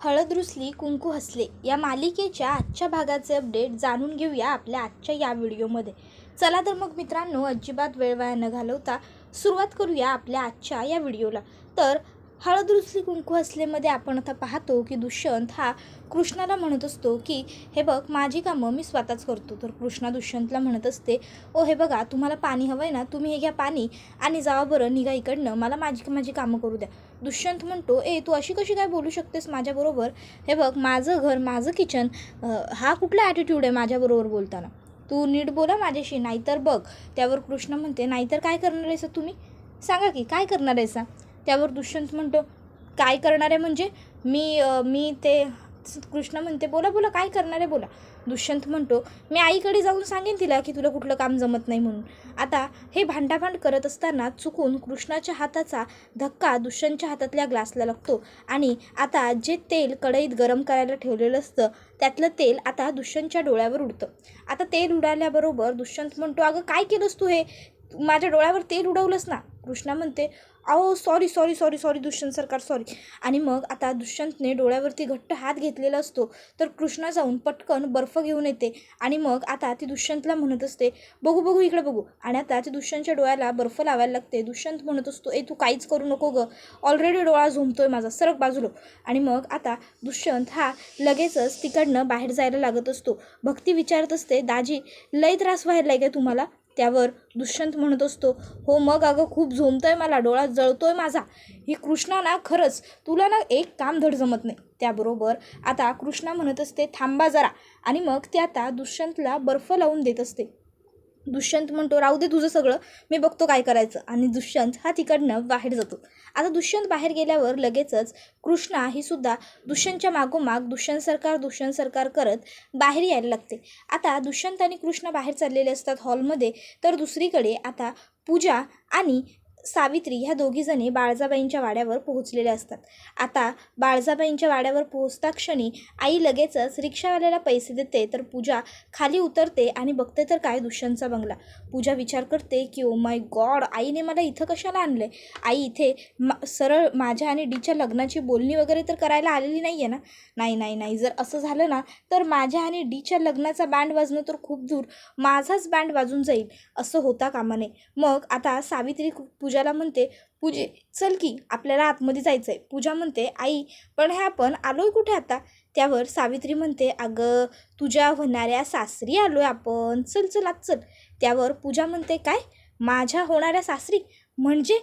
हळद रुसली कुंकू हसले या मालिकेच्या आजच्या भागाचे अपडेट जाणून घेऊया आपल्या आजच्या या व्हिडिओमध्ये. चला तर मग मित्रांनो, अजिबात वेळ वाया न घालवता सुरुवात करूया आपल्या आजच्या या व्हिडिओला. तर हळद रुसली कुंकू हसलेमध्ये आपण आता पाहतो की दुष्यंत हा कृष्णाला म्हणत असतो की हे बघ, माझी कामं मी स्वतःच करतो. तर कृष्णा दुष्यंतला म्हणत असते, ओ हे बघा, तुम्हाला पाणी हवं आहे ना, तुम्ही हे घ्या पाणी आणि जावा बरं, निघा इकडनं, मला माझी कामं करू द्या. दुष्यंत म्हणतो, तू अशी कशी काय बोलू शकतेस माझ्याबरोबर? हे बघ, माझं घर, माझं किचन, हा कुठला ॲटिट्यूड आहे माझ्याबरोबर बोलताना? तू नीट बोला माझ्याशी, नाहीतर बघ. त्यावर कृष्ण म्हणते, नाहीतर काय करणार आहेस तुम्ही? सांगा की काय करणार आहेसा? त्यावर दुष्यंत म्हणतो, काय करणार आहे म्हणजे? मी ते कृष्ण म्हणते, बोला बोला, काय करणार आहे बोला. दुष्यंत म्हणतो, मी आईकडे जाऊन सांगेन तिला की तुला कुठलं काम जमत नाही म्हणून. आता हे भांडाभांड करत असताना चुकून कृष्णाच्या हाताचा धक्का दुष्यंतच्या हातातल्या ग्लासला लागतो आणि आता जे तेल कढईत गरम करायला ठेवलेलं असतं त्यातलं तेल आता दुष्यंतच्या डोळ्यावर उडतं. आता तेल उडाल्याबरोबर दुष्यंत म्हणतो, अगं काय केलंस तू हे? माझ्या डोळ्यावर तेल उडवलंस ना? कृष्णा म्हणते, अहो sorry sorry sorry sorry Dushyant सरकार, सॉरी. आणि मग आता दुष्यंतने डोळ्यावरती घट्ट हात घेतलेला असतो तर कृष्णा जाऊन पटकन बर्फ घेऊन येते आणि मग आता ती दुष्यंतला म्हणत असते, बघू बघू इकडे बघू. आणि आता ती दुष्यंतच्या डोळ्याला बर्फ लावायला लागते. दुष्यंत म्हणत असतो, तू काहीच करू नको गं, ऑलरेडी डोळा झोंबतोय माझा, सरक बाजूला. आणि मग आता दुष्यंत हा लगेचच तिकडनं बाहेर जायला लागत असतो. भक्ती विचारत असते, दाजी लय त्रास व्हायला आहे काय तुम्हाला? त्यावर दुष्यंत म्हणत असतो, हो मग अगं, खूप झोंबतोय मला, डोळा जळतोय माझा. ही कृष्णा ना, खरंच तुला ना एक काम धड जमत नाही. त्याबरोबर आता कृष्णा म्हणत असते, थांबा जरा. आणि मग ते आता दुष्यंतला बर्फ लावून देत असते. दुष्यंत म्हणतो, राहू दे तुझं सगळं, मी बघतो काय करायचं. आणि दुष्यंत हा तिकडनं बाहेर जातो. आता दुष्यंत बाहेर गेल्यावर लगेचच कृष्णा ही सुद्धा दुष्यंतच्या मागोमाग दुष्यंत सरकार करत बाहेर यायला लागते. आता दुष्यंत आणि कृष्णा बाहेर चाललेले असतात हॉलमध्ये. तर दुसरीकडे आता पूजा आणि सावित्री ह्या दोघीजणी बाळजाबाईंच्या वाड्यावर पोहोचलेल्या असतात. आता बाळजाबाईंच्या वाड्यावर पोहोचता क्षणी आई लगेचच रिक्षावाल्याला पैसे देते. तर पूजा खाली उतरते आणि बघते तर काय, दुष्यंतचा बंगला. पूजा विचार करते की ओ माय गॉड, आईने मला इथं कशाला आणलं आहे? आई इथे सरळ माझ्या आणि डीच्या लग्नाची बोलणी वगैरे तर करायला आलेली नाही आहे ना? नाही नाही नाही, जर असं झालं ना तर माझ्या आणि डीच्या लग्नाचा बँड वाजणं तर खूप दूर, माझाच बँड वाजून जाईल, असं होता कामा नये. मग आता सावित्री पूजाला म्हणते, पूजे चल की आपल्याला आतमध्ये जायचं आहे. पूजा म्हणते, आई पण हे आपण आलोय कुठे आता? त्यावर सावित्री म्हणते, अगं तुझ्या होणाऱ्या सासरी आलोय आपण, चल चल आत चल. त्यावर पूजा म्हणते, काय माझ्या होणाऱ्या सासरी? म्हणजे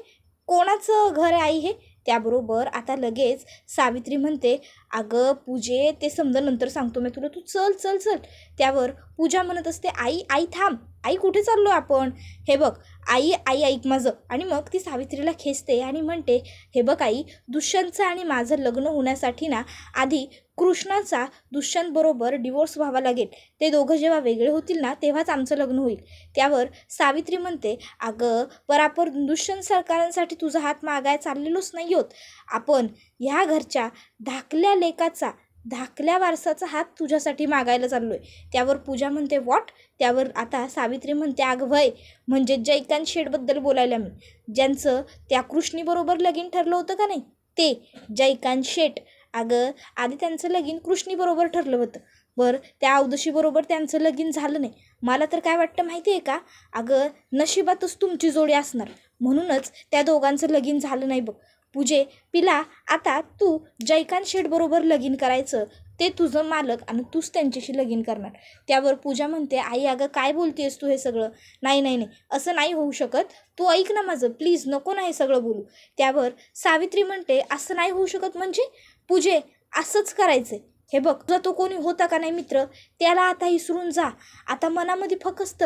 कोणाचं घर आहे आई हे? त्याबरोबर आता लगेच सावित्री म्हणते, अगं पूजे ते समजा नंतर सांगतो मी तुला, तू चल चल चल. त्यावर पूजा म्हणत असते, आई आई थांब, आई कुठे चाललो आपण? हे बघ आई, आई ऐक माझं. आणि मग ती सावित्रीला खेचते आणि म्हणते, हे बघ आई, दुष्यंतचं आणि माझं लग्न होण्यासाठी ना आधी कृष्णाचा दुष्यंतबरोबर डिवोर्स व्हावा लागेल. ते दोघं जेव्हा वेगळे होतील ना तेव्हाच आमचं लग्न होईल. त्यावर सावित्री म्हणते, अगं पर आपण दुष्यंत सरकारांसाठी तुझा हात मागाय चाललेलोच नाही होत, आपण ह्या घरच्या धाकल्या लेकाचा, धाकल्या वारसाचा हात तुझ्यासाठी मागायला चाललो आहे. त्यावर पूजा म्हणते, व्हॉट? त्यावर आता सावित्री म्हणते, अगं वय, म्हणजे जयकांत शेठबद्दल बोलायला मी, ज्यांचं त्या कृष्णीबरोबर लगीन ठरलं होतं का नाही, ते जयकांत शेठ. अगं आधी त्यांचं लगीन कृष्णीबरोबर ठरलं होतं, बरं त्या अवदशीबरोबर त्यांचं लगीन झालं नाही. मला तर काय वाटतं माहिती आहे का, अगं नशिबातच तुमची जोडी असणार, म्हणूनच त्या दोघांचं लगीन झालं नाही बघ. पूजे पिला, आता तू जयकांत शेठबरोबर लगीन करायचं, ते तुझं मालक आणि तूच त्यांच्याशी लगीन करणार. त्यावर पूजा म्हणते, आई अगं काय बोलतेस तू हे सगळं? नाही नाही नाही, असं नाही होऊ शकत, तू ऐक ना माझं प्लीज, नको ना हे सगळं बोलू. त्यावर सावित्री म्हणते, असं नाही होऊ शकत म्हणजे? पूजे असंच करायचं आहे. हे बघ, तुझा तो कोणी होता का नाही मित्र, त्याला आता विसरून जा. आता मनामध्ये फक्त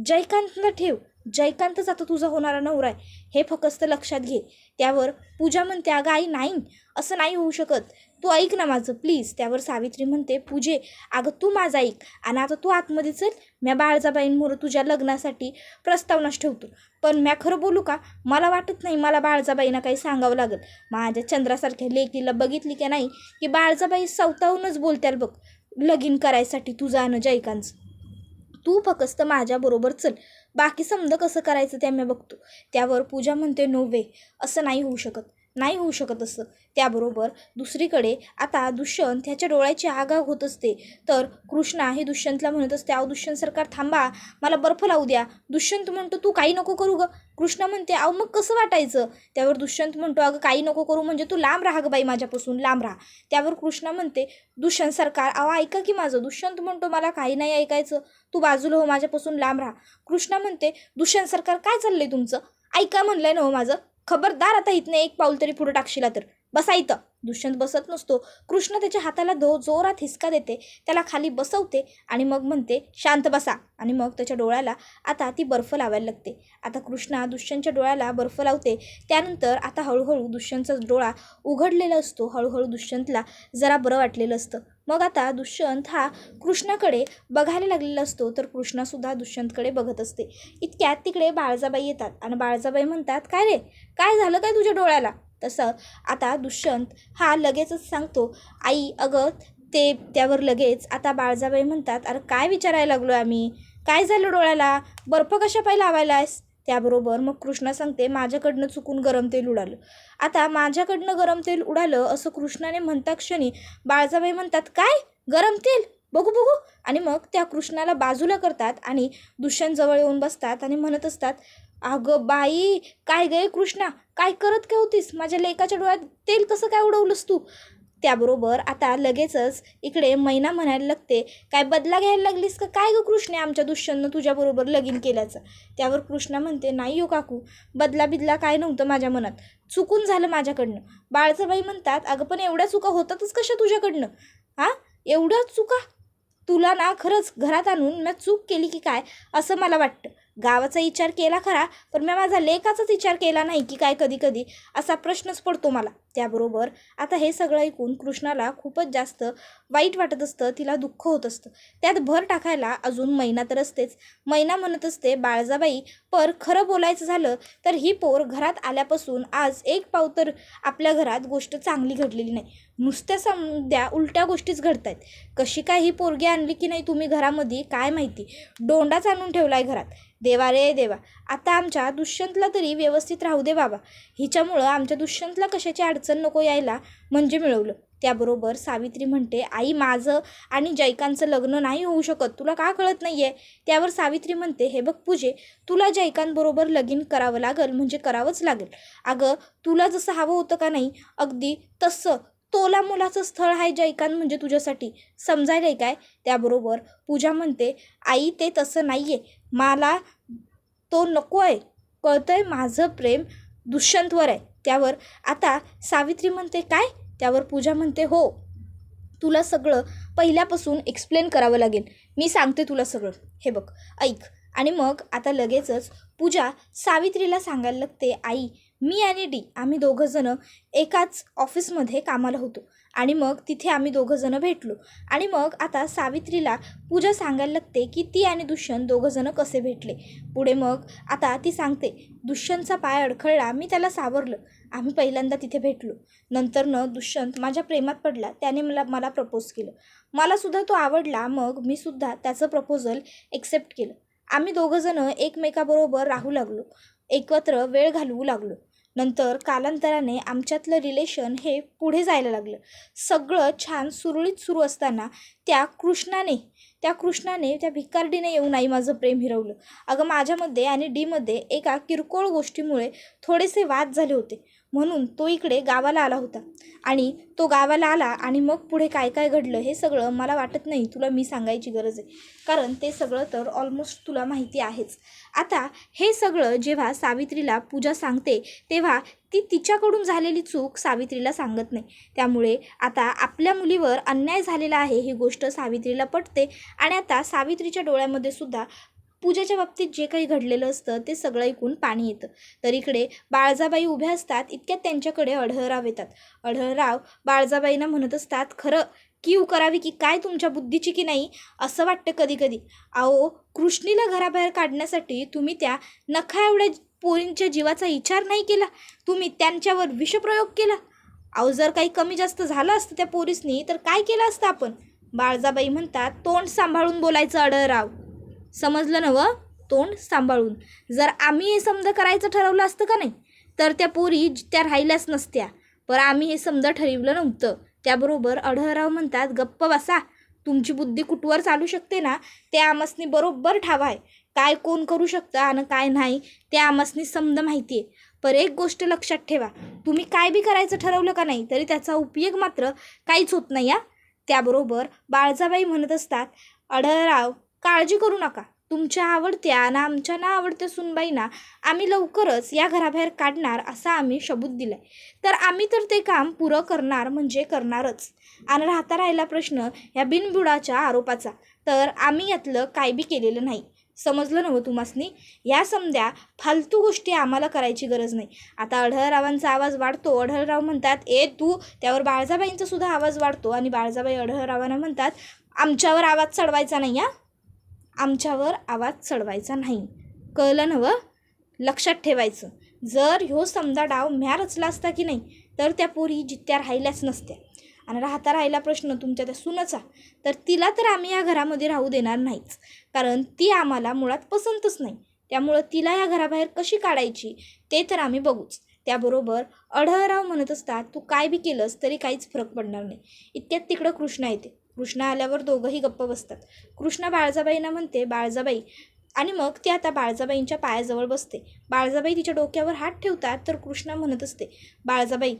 जयकांतला ठेव, जयकांतच आता तुझा होणारा नवरा आहे, हे फक्त लक्षात घे. त्यावर पूजा म्हणते, अगं आई नाही, असं नाही होऊ शकत, तू ऐक ना माझं प्लीज. त्यावर सावित्री म्हणते, पूजे अगं तू माझं ऐक आणि आता तू आतमध्ये चल, म्या बाळजाबाईंमुळं तुझ्या लग्नासाठी प्रस्तावनाच ठेवतो. पण म्या खरं बोलू का, मला वाटत नाही मला बाळजाबाईंना काही सांगावं लागेल. माझ्या चंद्रासारख्या लेकीला बघितली की नाही की बाळजाबाई स्वतःहूनच बोलत्याल बघ लगीन करायसाठी तुझं आणि जयकांचं. तू फक्त माझ्याबरोबर चल, बाकी समजा कसं करायचं ते मी बघतो. त्यावर पूजा म्हणते, नो वे, असं नाही होऊ शकत. नाही होऊ शकत असं. त्याबरोबर दुसरीकडे आता दुष्यंत ह्याच्या डोळ्याची आगाग होत असते. तर कृष्णा हे दुष्यंतला म्हणत असते, अहो दुष्यंत सरकार थांबा, मला बर्फ लावू द्या. दुष्यंत म्हणतो तू काही नको करू ग. कृष्णा म्हणते अहो मग कसं वाटायचं. त्यावर दुष्यंत म्हणतो अगं काही नको करू म्हणजे तू लांब राहा ग बाई, माझ्यापासून लांब राहा. त्यावर कृष्णा म्हणते दुष्यंत सरकार अहो ऐका की माझं. दुष्यंत म्हणतो मला काही नाही ऐकायचं, तू बाजूला हो, माझ्यापासून लांब राहा. कृष्णा म्हणते दुष्यंत सरकार काय चाललंय तुमचं, ऐका म्हणलंय ना हो माझं, खबरदार आता इथनं एक पाऊल तरी पुढे टाकशीला तर बसा इथं. दुष्यंत बसत नसतो. कृष्ण त्याच्या हाताला जोरात हिसका देते, त्याला खाली बसवते आणि मग म्हणते शांत बसा. आणि मग त्याच्या डोळ्याला आता ती बर्फ लावायला लागते. आता कृष्णा दुष्यंतच्या डोळ्याला बर्फ लावते. त्यानंतर आता हळूहळू दुष्यंतचा डोळा उघडलेला असतो. हळूहळू दुष्यंतला जरा बरं वाटलेलं असतं. मग आता दुष्यंत हा कृष्णाकडे बघायला लागलेला असतो. तर कृष्णासुद्धा दुष्यंतकडे बघत असते. इतक्यात तिकडे बाळजाबाई येतात आणि बाळजाबाई म्हणतात काय रे, काय झालं काय तुझ्या डोळ्याला. तसं आता दुष्यंत हा लगेचच सांगतो आई अगं ते. त्यावर लगेच आता बाळजाबाई म्हणतात अरे काय विचारायला लागलो आम्ही, काय झालं डोळ्याला, बर्फ कशा पाय लावायला आहेस. त्याबरोबर मग कृष्णा सांगते माझ्याकडनं चुकून गरम तेल उडालं. आता माझ्याकडनं गरम तेल उडालं असं कृष्णाने म्हणता क्षणी बाळजाबाई म्हणतात काय गरम तेल, बघू बघू. आणि मग त्या कृष्णाला बाजूला करतात आणि दुष्यंत जवळ येऊन बसतात आणि म्हणत असतात अगं बाई काय गे कृष्णा, काय करत काय होतीस, माझ्या लेकाच्या डोळ्यात तेल कसं काय उडवलंस तू. त्याबरोबर आता लगेचच इकडे मैना म्हणायला लागते काय बदला घ्यायला लागलीस का काय ग कृष्णे आमच्या दुष्यंतनं तुझ्याबरोबर लगीन केल्याचं. त्यावर कृष्णा म्हणते नाही हो काकू, बदला बिदला काय नव्हतं माझ्या मनात, चुकून झालं माझ्याकडनं. बाळजाबाई म्हणतात अगं पण एवढ्या चुका होतातच कशा तुझ्याकडनं, हां एवढ्या चुका, तुला ना खरंच घरात आणून मी चूक केली की काय असं मला वाटतं. गावाचा विचार केला खरा, पण मी माझा लेकाचाच विचार केला नाही की काय कधी कधी, असा प्रश्नच पडतो मला. त्याबरोबर आता हे सगळं ऐकून कृष्णाला खूपच जास्त वाईट वाटत असतं, तिला दुःख होत असतं. त्यात भर टाकायला अजून मैना तर असतेच. मैना म्हणत असते बाळजाबाई पर खरं बोलायचं झालं तर ही पोर घरात आल्यापासून आज एक पाव तर आपल्या घरात गोष्ट चांगली घडलेली नाही, नुसत्या समद्या उलट्या गोष्टीच घडत आहेत. कशी काय ही पोरगी आणली की नाही तुम्ही घरामध्ये काय माहिती, डोंडाच आणून ठेवलाय घरात. देवा रे देवा, आता आमच्या दुष्यंतला तरी व्यवस्थित राहू दे बाबा, हिच्यामुळं आमच्या दुष्यंतला कशाची अडचण नको यायला म्हणजे मिळवलं. त्याबरोबर सावित्री म्हणते आई माझं आणि जयकांचं लग्न नाही होऊ शकत, तुला का कळत नाही आहे. त्यावर सावित्री म्हणते हे बघ पूजे, तुला जयकांबरोबर लगीन करावं लागेल म्हणजे करावंच लागेल. अगं तुला जसं हवं होतं का नाही अगदी तसं तोला मुलाचं स्थळ आहे जयकांत म्हणजे तुझ्यासाठी, समजायला आहे काय. त्याबरोबर पूजा म्हणते आई ते तसं नाही आहे, मला तो नको आहे, कळतंय माझं प्रेम दुष्यंतवर आहे. त्यावर आता सावित्री म्हणते काय. त्यावर पूजा म्हणते हो, तुला सगळं पहिल्यापासून एक्सप्लेन करावं लागेल, मी सांगते तुला सगळं, हे बघ ऐक. आणि मग आता लगेचच पूजा सावित्रीला सांगायला लागते आई मी आणि डी आम्ही दोघंजणं एकाच ऑफिसमध्ये कामाला होतो आणि मग तिथे आम्ही दोघंजणं भेटलो. आणि मग आता सावित्रीला पूजा सांगायला लागते की ती आणि दुष्यंत दोघंजणं कसे भेटले. पुढे मग आता ती सांगते दुष्यंतचा पाय अडखळला, मी त्याला सावरलं, आम्ही पहिल्यांदा तिथे भेटलो. नंतरनं दुष्यंत माझ्या प्रेमात पडला, त्याने मला प्रपोज केलं, मलासुद्धा तो आवडला, मग मी सुद्धा त्याचं प्रपोजल एक्सेप्ट केलं. आम्ही दोघंजणं एकमेकाबरोबर राहू लागलो, एकत्र वेळ घालवू लागलो. नंतर कालांतराने आमच्यातलं रिलेशन हे पुढे जायला लागलं. सगळं छान सुरळीत सुरू असताना त्या कृष्णाने त्या भिकारडीने येऊन आई माझं प्रेम हिरवलं. अगं माझ्यामध्ये आणि डीमध्ये एका किरकोळ गोष्टीमुळे थोडेसे वाद झाले होते, म्हणून तो इकडे गावाला आला होता. आणि तो गावाला आला आणि मग पुढे काय काय घडलं हे सगळं मला वाटत नाही तुला मी सांगायची गरज आहे, कारण ते सगळं तर ऑलमोस्ट तुला माहिती आहेच. आता हे सगळं जेव्हा सावित्रीला पूजा सांगते तेव्हा ती तिच्याकडून झालेली चूक सावित्रीला सांगत नाही. त्यामुळे आता आपल्या मुलीवर अन्याय झालेला आहे ही गोष्ट सावित्रीला पटते आणि आता सावित्रीच्या डोळ्यामध्ये सुद्धा पूजेच्या बाबतीत जे काही घडलेलं असतं ते सगळं ऐकून पाणी येतं. तर इकडे बाळजाबाई उभ्या असतात, इतक्यात त्यांच्याकडे अढळराव येतात. अढळराव बाळजाबाईंना म्हणत असतात खरं कीव करावी की काय तुमच्या बुद्धीची की नाही असं वाटतं कधी कधी. अहो कृष्णीला घराबाहेर काढण्यासाठी तुम्ही त्या नखा एवढ्या पोरींच्या जीवाचा विचार नाही केला, तुम्ही त्यांच्यावर विषप्रयोग केला. अहो जर काही कमी जास्त झालं असतं त्या पोरीसनी तर काय केलं असतं आपण. बाळजाबाई म्हणतात तोंड सांभाळून बोलायचं अढळराव, समजलं ना व, तोंड सांभाळून. जर आम्ही हे समज करायचं ठरवलं असतं का नाही तर त्या पोरी त्या राहिल्याच नसत्या. पण आम्ही हे समजा ठरवलं नव्हतं. त्याबरोबर अढळराव म्हणतात, गप्प बसा, तुमची बुद्धी कुठवर चालू शकते ना ते आमसनी बरोबर ठाव आहे. काय कोण करू शकतं आणि काय नाही ते आमसनी समजा माहिती आहे. पर एक गोष्ट लक्षात ठेवा, तुम्ही काय बी करायचं ठरवलं का नाही तरी त्याचा उपयोग मात्र काहीच होत नाही. त्याबरोबर बाळजाबाई म्हणत असतात, अढळराव काळजी करू नका, तुमच्या आवडत्या आणि आमच्या ना आवडत्या सुनबाईंना आम्ही लवकरच या घराबाहेर काढणार असा आम्ही सबूत दिलाय. तर आम्ही तर ते काम पुरं करणार म्हणजे करणारच. आणि राहिला प्रश्न या बिनबुडाच्या आरोपाचा, तर आम्ही यातलं काय बी केलेलं नाही. समजलं नव्हतं तुम्हासनी? या समध्या फालतू गोष्टी आम्हाला करायची गरज नाही. आता अढळरावांचा आवाज वाढतो. अढळराव म्हणतात, ए तू. त्यावर बाळजाबाईंचा सुद्धा आवाज वाढतो आणि बाळजाबाई अढळरावांना म्हणतात, आमच्यावर आवाज चढवायचा नाही. आमच्यावर आवाज चढवायचा नाही, कळलं नवं? लक्षात ठेवायचं. जर ह्यो समजा डाव म्या रचला असता की नाही तर त्या पोरी जित्या राहिल्याच नसत्या. आणि राहिला प्रश्न तुमच्या त्या सुनचा, तर तिला तर आम्ही या घरामध्ये राहू देणार नाहीच, कारण ती आम्हाला मुळात पसंतच नाही. त्यामुळं तिला या घराबाहेर कशी काढायची ते तर आम्ही बघूच. त्याबरोबर अढळराव म्हणत असतात, तू काय बी केलंस तरी काहीच फरक पडणार नाही. इतक्यात तिकडं कृष्णा येते. कृष्णा आल्यावर दोघंही गप्प बसतात. कृष्णा बाळजाबाईंना म्हणते, बाळजाबाई, आणि मग ती आता बाळजाबाईंच्या पायाजवळ बसते. बाळजाबाई तिच्या डोक्यावर हात ठेवतात. तर कृष्णा म्हणत असते, बाळजाबाई,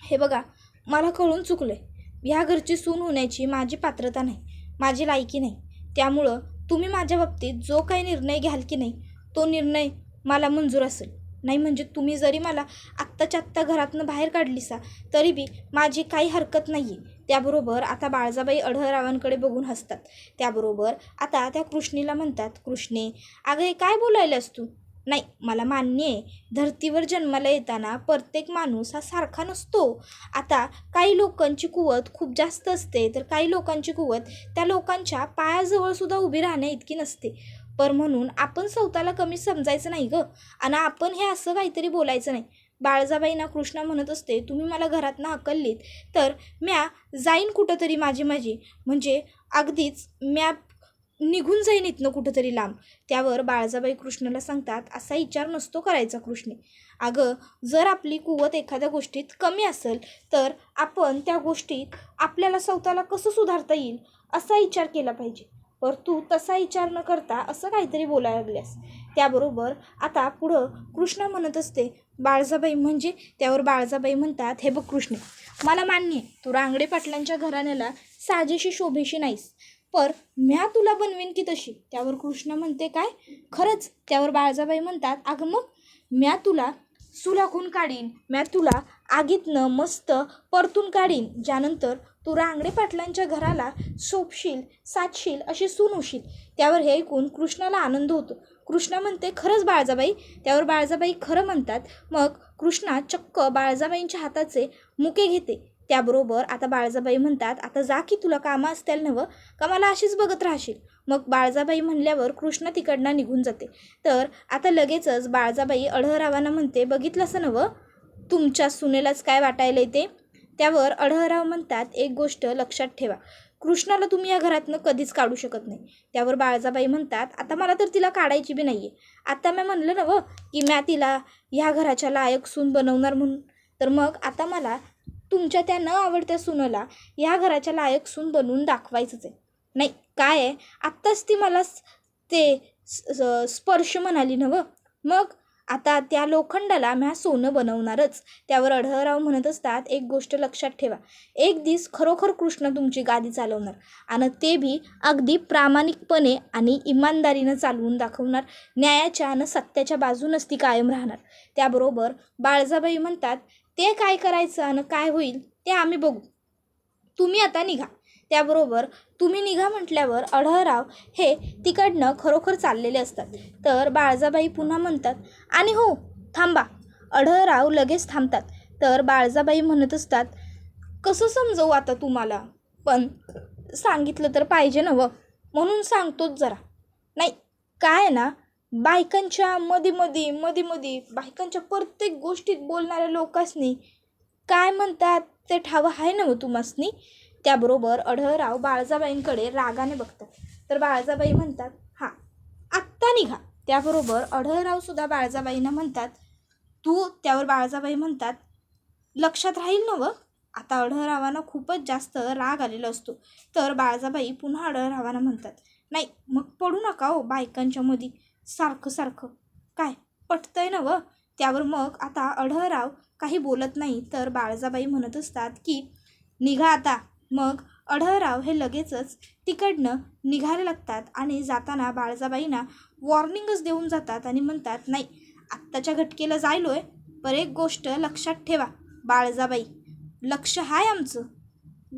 हे बघा, मला कळून चुकलं आहे. ह्या घरची सून होण्याची माझी पात्रता नाही, माझी लायकी नाही. त्यामुळं तुम्ही माझ्या बाबतीत जो काही निर्णय घ्याल की नाही तो निर्णय मला मंजूर असेल. नाही म्हणजे तुम्ही जरी मला आत्ताच्या आत्ता घरातनं बाहेर काढलीसा तरी बी माझी काही हरकत नाही आहे. त्याबरोबर आता बाळजाबाई अढळरावांकडे बघून हसतात. त्याबरोबर आता त्या कृष्णीला म्हणतात, कृष्णे, अगं हे काय बोलायलास तू? नाही, मला मान्य आहे, धर्तीवर जन्माला येताना प्रत्येक माणूस हा सारखा नसतो. आता काही लोकांची कुवत खूप जास्त असते, तर काही लोकांची कुवत त्या लोकांच्या पायाजवळसुद्धा उभी राहण्या इतकी नसते. पर म्हणून आपण स्वतःला कमी समजायचं नाही गं, आणि आपण हे असं काहीतरी बोलायचं नाही. बाळजाबाईंना कृष्णा म्हणत असते, तुम्ही मला घरातनं हकललीत तर म्या जाईन कुठंतरी माझी म्हणजे अगदीच म्या निघून जाईन इथनं कुठंतरी लांब. त्यावर बाळजाबाई कृष्णाला सांगतात, असा विचार नसतो करायचा कृष्णे. अगं, जर आपली कुवत एखाद्या गोष्टीत कमी असेल तर आपण त्या गोष्टीत आपल्याला स्वतःला कसं सुधारता येईल असा विचार केला पाहिजे. पर तू तसा विचार न करता असं काहीतरी बोलायला लागल्यास. त्याबरोबर आता पुढं कृष्णा म्हणत असते, बाळजाबाई म्हणजे? त्यावर बाळजाबाई म्हणतात, हे बघ कृष्णे, मला मान्य आहे तू रांगडे पाटलांच्या घराण्याला साजेशी शोभेशी नाहीस, पर म्या तुला बनवीन की तशी. त्यावर कृष्णा म्हणते, काय खरंच? त्यावर बाळजाबाई म्हणतात, अगं मग म्या तुला सुलाखून काढीन, म्या तुला आगीतनं मस्त परतून काढीन, ज्यानंतर तू रांगडे पाटलांच्या घराला शोभशील, साजशील, अशी सून होशील. त्यावर हे ऐकून कृष्णाला आनंद होतो. कृष्णा म्हणते, खरंच बाळजाबाई? त्यावर बाळजाबाई खरं म्हणतात. मग कृष्णा चक्क बाळजाबाईंच्या हाताचे मुके घेते. त्याबरोबर आता बाळजाबाई म्हणतात, आता जा की, तुला कामं असतील नवं, का मला अशीच बघत राहशील? मग बाळजाबाई म्हणल्यावर कृष्णा तिकडनं निघून जाते. तर आता लगेचच बाळजाबाई अढळरावांना म्हणते, बघितलंस नवं, तुमच्या सुनेलाच काय वाटायला येते? त्यावर अढळराव म्हणतात, एक गोष्ट लक्षात ठेवा, कृष्णाला तुम्ही या घरातनं कधीच काढू शकत नाही. त्यावर बाळजाबाई म्हणतात, आता मला तर तिला काढायची बी नाही आहे. आता मी म्हणलं नवं की म्या तिला ह्या घराच्या लायक सून बनवणार म्हणून, तर मग आता मला तुमच्या त्या न आवडत्या सुनेला ह्या घराच्या लायक सून बनवून दाखवायचंच आहे. नाही काय आहे, आत्ताच ती मला ते स्पर्श म्हणाली नवं, मग आता त्या लोखंडाला म्या सोनं बनवणारच. त्यावर अढळराव म्हणत असतात, एक गोष्ट लक्षात ठेवा, एक दिवस खरोखर कृष्ण तुमची गादी चालवणार, आणि ते बी अगदी प्रामाणिकपणे आणि इमानदारीनं चालवून दाखवणार. न्यायाच्या आणि सत्याच्या बाजूनच ती कायम राहणार. त्याबरोबर बाळजाबाई म्हणतात, ते काय करायचं आणि काय होईल ते आम्ही बघू, तुम्ही आता निघा. त्याबरोबर तुम्ही निघा म्हटल्यावर अढळराव हे तिकडनं खरोखर चाललेले असतात. तर बाळजाबाई पुन्हा म्हणतात, आणि हो थांबा. अढळराव लगेच थांबतात. तर बाळजाबाई म्हणत असतात, कसं समजवू आता तुम्हाला, पण सांगितलं तर पाहिजे नवं, म्हणून सांगतोच जरा. नाही काय ना, बायकांच्या मधी बायकांच्या प्रत्येक गोष्टीत बोलणाऱ्या लोकांनी काय म्हणतात ते ठावं आहे नवं तुम्हासनी. त्याबरोबर अढळराव बाळजाबाईंकडे रागाने बघतात. तर बाळजाबाई म्हणतात, हां आत्ता निघा. त्याबरोबर अढळरावसुद्धा बाळजाबाईंना म्हणतात, तू त्यावर बाळजाबाई म्हणतात, लक्षात राहील ना व. आता अढळरावांना खूपच जास्त राग आलेला असतो. तर बाळजाबाई पुन्हा अढळरावांना म्हणतात, नाही मग पडू नका हो बायकांच्या मध्ये सारखं सारखं, काय पटतंय ना व. त्यावर मग आता अढळराव काही बोलत नाही. तर बाळजाबाई म्हणत असतात की निघा आता. मग अढळराव हे लगेचच तिकडनं निघायला लागतात आणि जाताना बाळजाबाईंना वॉर्निंगच देऊन जातात आणि म्हणतात, नाही आत्ताच्या घटकेला जायलोय, पर एक गोष्ट लक्षात ठेवा बाळजाबाई, लक्ष हाय आमचं,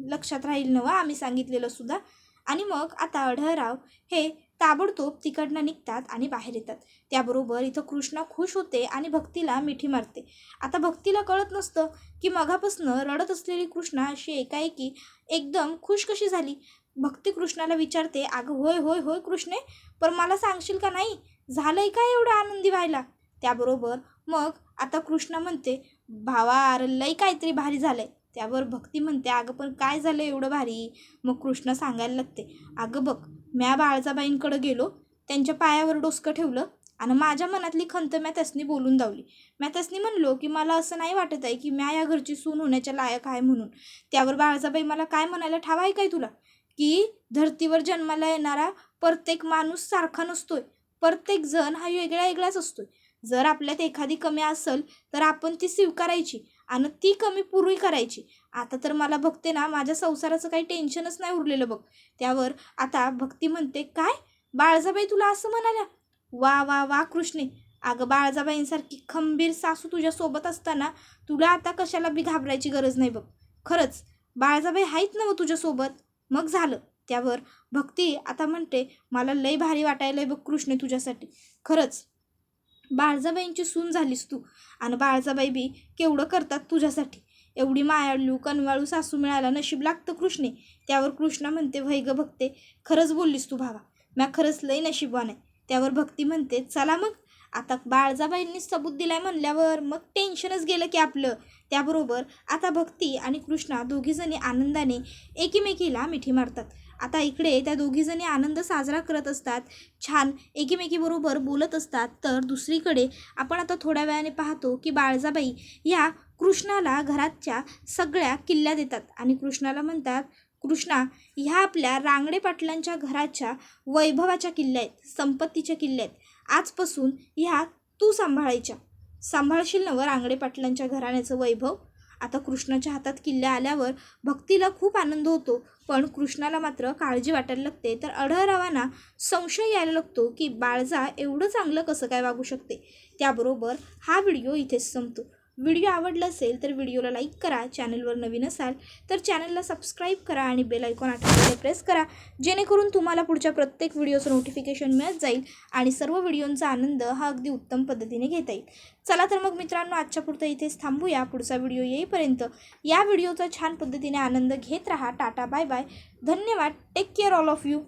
लक्षात राहील ना व आम्ही सांगितलेलं सुद्धा. आणि मग आता अढळराव हे ताबडतोब तिकडनं निघतात आणि बाहेर येतात. त्याबरोबर इथं कृष्णा खुश होते आणि भक्तीला मिठी मारते. आता भक्तीला कळत नसतं की मगापासनं रडत असलेली कृष्णा अशी एकाएकी एकदम खुश कशी झाली. भक्ती कृष्णाला विचारते, अगं होय होय होय कृष्णे, पण मला सांगशील का नाही झालंय काय एवढं आनंदी व्हायला. त्याबरोबर मग आता कृष्णा म्हणते, भावा अरे लई काहीतरी भारी झालंय. त्यावर भक्ती म्हणते, अगं पण काय झालं एवढं भारी. मग कृष्णा सांगायला लागते, अगं बघ म्या बाळजाबाईंकडं गेलो, त्यांच्या पायावर डोसकं ठेवलं आणि माझ्या मनातली खंत म्या त्यासनी बोलून दावली. म्या त्यासनी म्हणलो की मला असं नाही वाटत आहे की म्या या घरची सून होण्याच्या लायक आहे म्हणून. त्यावर बाळजाबाई मला काय म्हणायला ठाव आहे काय तुला, की धर्तीवर जन्माला येणारा प्रत्येक माणूस सारखा नसतोय, प्रत्येक जण हा वेगळा वेगळाच असतोय. जर आपल्यात एखादी कमी असेल तर आपण ती स्वीकारायची आणि ती कमी पुरी करायची. आता तर मला बघते ना माझ्या संसाराचं काही टेन्शनच नाही उरलेलं बघ. त्यावर आता भक्ती म्हणते, काय बाळजाबाई तुला असं म्हणाल्या, वा वा वा कृष्णे, अगं बाळजाबाईंसारखी खंबीर सासू तुझ्यासोबत असताना तुला आता कशाला बी घाबरायची गरज नाही बघ. खरंच बाळजाबाई आहेत ना व तुझ्यासोबत, मग झालं. त्यावर भक्ती आता म्हणते, मला लई भारी वाटायलंय बघ कृष्णे तुझ्यासाठी. खरंच बाळजाबाईंची सून झालीस तू आणि बाळजाबाई बी केवढं करतात तुझ्यासाठी. एवढी मायाळू कनवाळू सासू मिळायला नशीब लागतं कृष्णे. त्यावर कृष्णा म्हणते, वै ग भक्ते, खरंच बोललीस तू भावा, म्या खरंच लई नशीबवान आहे. त्यावर भक्ती म्हणते, चला मग आता बाळजाबाईंनी सबूत दिलाय म्हणल्यावर मग टेन्शनच गेलं की आपलं. त्याबरोबर आता भक्ती आणि कृष्णा दोघीजणी आनंदाने एकीमेकीला मिठी मारतात. आता इकडे त्या दोघीजणी आनंद साजरा करत असतात, छान एकीमेकीबरोबर बोलत असतात. तर दुसरीकडे आपण आता थोड्या वेळाने पाहतो की बाळजाबाई या कृष्णाला घराच्या सगळ्या किल्ल्या देतात आणि कृष्णाला म्हणतात, कृष्णा ह्या आपल्या रांगडे पाटलांच्या घराच्या वैभवाच्या किल्ल्या आहेत, संपत्तीच्या किल्ल्या आहेत. आजपासून ह्या तू सांभाळशील नवं रांगडे पाटलांच्या घराण्याचं वैभव. आता कृष्णाच्या हातात किल्ल्या आल्यावर भक्तीला खूप आनंद होतो, पण कृष्णाला मात्र काळजी वाटायला लागते. तर अढळरावांना संशय यायला लागतो की बाळजा एवढं चांगलं कसं काय वागू शकते. त्याबरोबर हा व्हिडिओ इथेच संपतो. व्हिडिओ आवडला असेल तर व्हिडिओला लाईक करा, चॅनलवर नवीन असाल तर चॅनलला सबस्क्राईब करा आणि बेल आयकॉन आठवणीने प्रेस करा, जेणेकरून तुम्हाला पुढच्या प्रत्येक व्हिडिओचं नोटिफिकेशन मिळत जाईल आणि सर्व व्हिडिओंचा आनंद हा अगदी उत्तम पद्धतीने घेता येईल. चला तर मग मित्रांनो, आजच्या पुरतं इथेच थांबूया. पुढचा व्हिडिओ येईपर्यंत या व्हिडिओचा छान पद्धतीने आनंद घेत राहा. टाटा बाय बाय, धन्यवाद, take care all of you.